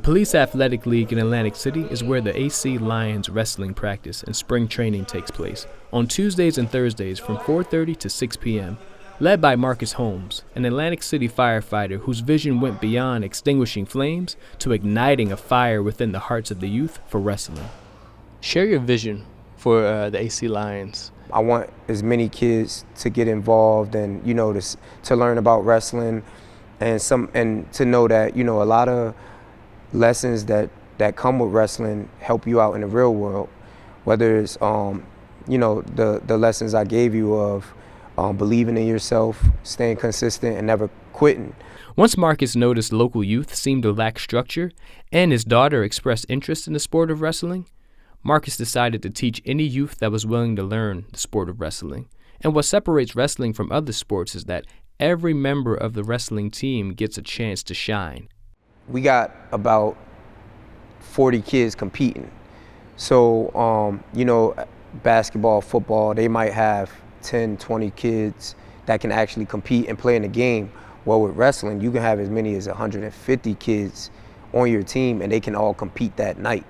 Police Athletic League in Atlantic City is where the AC Lions wrestling practice and spring training takes place on Tuesdays and Thursdays from 4:30 to 6 p.m. Led by Marcus Holmes, an Atlantic City firefighter whose vision went beyond extinguishing flames to igniting a fire within the hearts of the youth for wrestling. Share your vision for the AC Lions. I want as many kids to get involved and, to learn about wrestling and to know that, a lot of lessons that come with wrestling help you out in the real world, whether it's, the lessons I gave you of believing in yourself, staying consistent, and never quitting. Once Marcus noticed local youth seemed to lack structure and his daughter expressed interest in the sport of wrestling, Marcus decided to teach any youth that was willing to learn the sport of wrestling. And what separates wrestling from other sports is that every member of the wrestling team gets a chance to shine. We got about 40 kids competing. So, basketball, football, they might have 10, 20 kids that can actually compete and play in the game. Well, with wrestling, you can have as many as 150 kids on your team and they can all compete that night.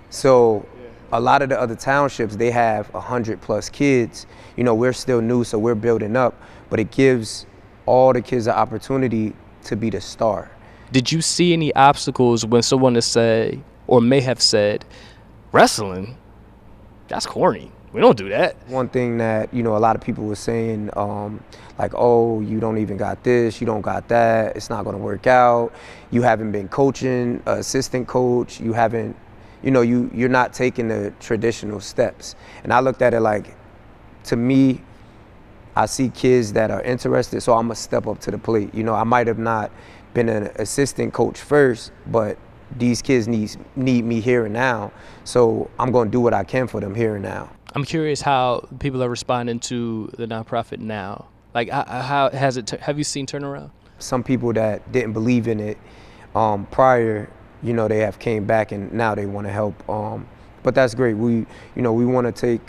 So a lot of the other townships, they have 100 plus kids. We're still new, so we're building up, but it gives all the kids an opportunity to be the star. Did you see any obstacles when someone has said, or may have said, wrestling? That's corny. We don't do that. One thing that, a lot of people were saying, oh, you don't even got this, you don't got that, it's not gonna work out, you haven't been coaching, assistant coach, you haven't, you're not taking the traditional steps. And I looked at it like, to me, I see kids that are interested, so I'm gonna step up to the plate. I might have not been an assistant coach first, but these kids need me here and now, so I'm gonna do what I can for them here and now. I'm curious how people are responding to the nonprofit now. Like, how has it? Have you seen turnaround? Some people that didn't believe in it prior, they have came back and now they want to help. But that's great. We want to take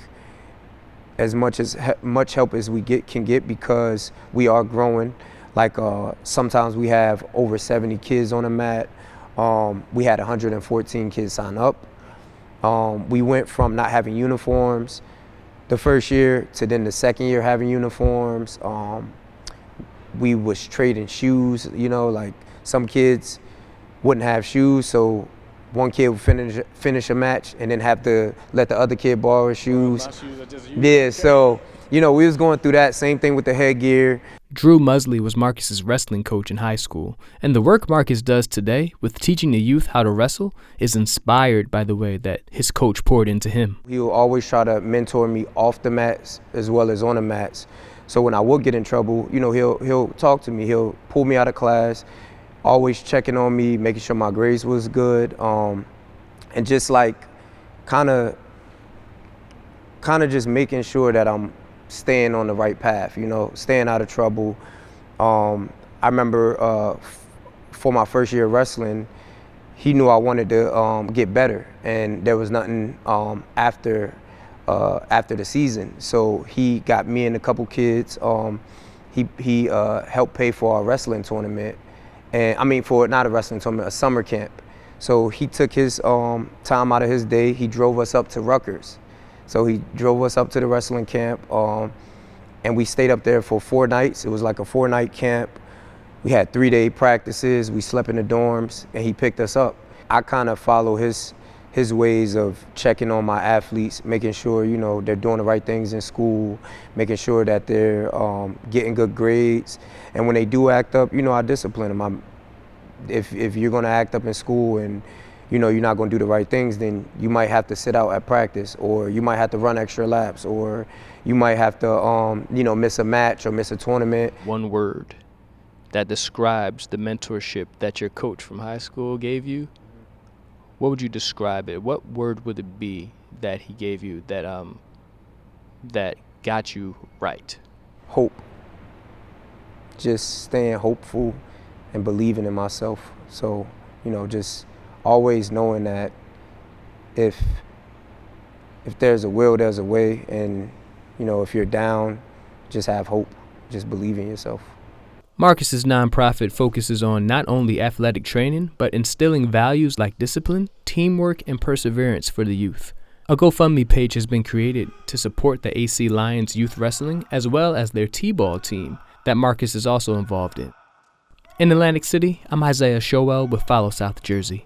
as much help as we can get because we are growing. Like sometimes we have over 70 kids on the mat. We had 114 kids sign up. We went from not having uniforms the first year to then the second year having uniforms. We was trading shoes, like some kids wouldn't have shoes, so one kid would finish a match and then have to let the other kid borrow his shoes. Yeah, so, we was going through that, same thing with the headgear. Drew Musley was Marcus's wrestling coach in high school, and the work Marcus does today with teaching the youth how to wrestle is inspired by the way that his coach poured into him. He will always try to mentor me off the mats as well as on the mats. So when I would get in trouble, he'll talk to me, he'll pull me out of class, always checking on me, making sure my grades was good, and just like kind of just making sure that I'm staying on the right path, staying out of trouble. I remember for my first year of wrestling, he knew I wanted to get better, and there was nothing after the season. So he got me and a couple kids. He helped pay for our wrestling tournament, and for not a wrestling tournament, a summer camp. So he took his time out of his day. He drove us up to Rutgers. So he drove us up to the wrestling camp, and we stayed up there for 4 nights. It was like a 4-night camp. We had 3-day practices. We slept in the dorms, and he picked us up. I kind of follow his ways of checking on my athletes, making sure they're doing the right things in school, making sure that they're getting good grades, and when they do act up, I discipline them. If you're going to act up in school and you're not going to do the right things, then you might have to sit out at practice, or you might have to run extra laps, or you might have to, miss a match or miss a tournament. One word that describes the mentorship that your coach from high school gave you, what would you describe it? What word would it be that he gave you that got you right? Hope. Just staying hopeful and believing in myself. So, just always knowing that if there's a will, there's a way, and if you're down, just have hope, just believe in yourself. Marcus's nonprofit focuses on not only athletic training, but instilling values like discipline, teamwork, and perseverance for the youth. A GoFundMe page has been created to support the AC Lions youth wrestling as well as their T-ball team that Marcus is also involved in. In Atlantic City, I'm Isaiah Showell with Follow South Jersey.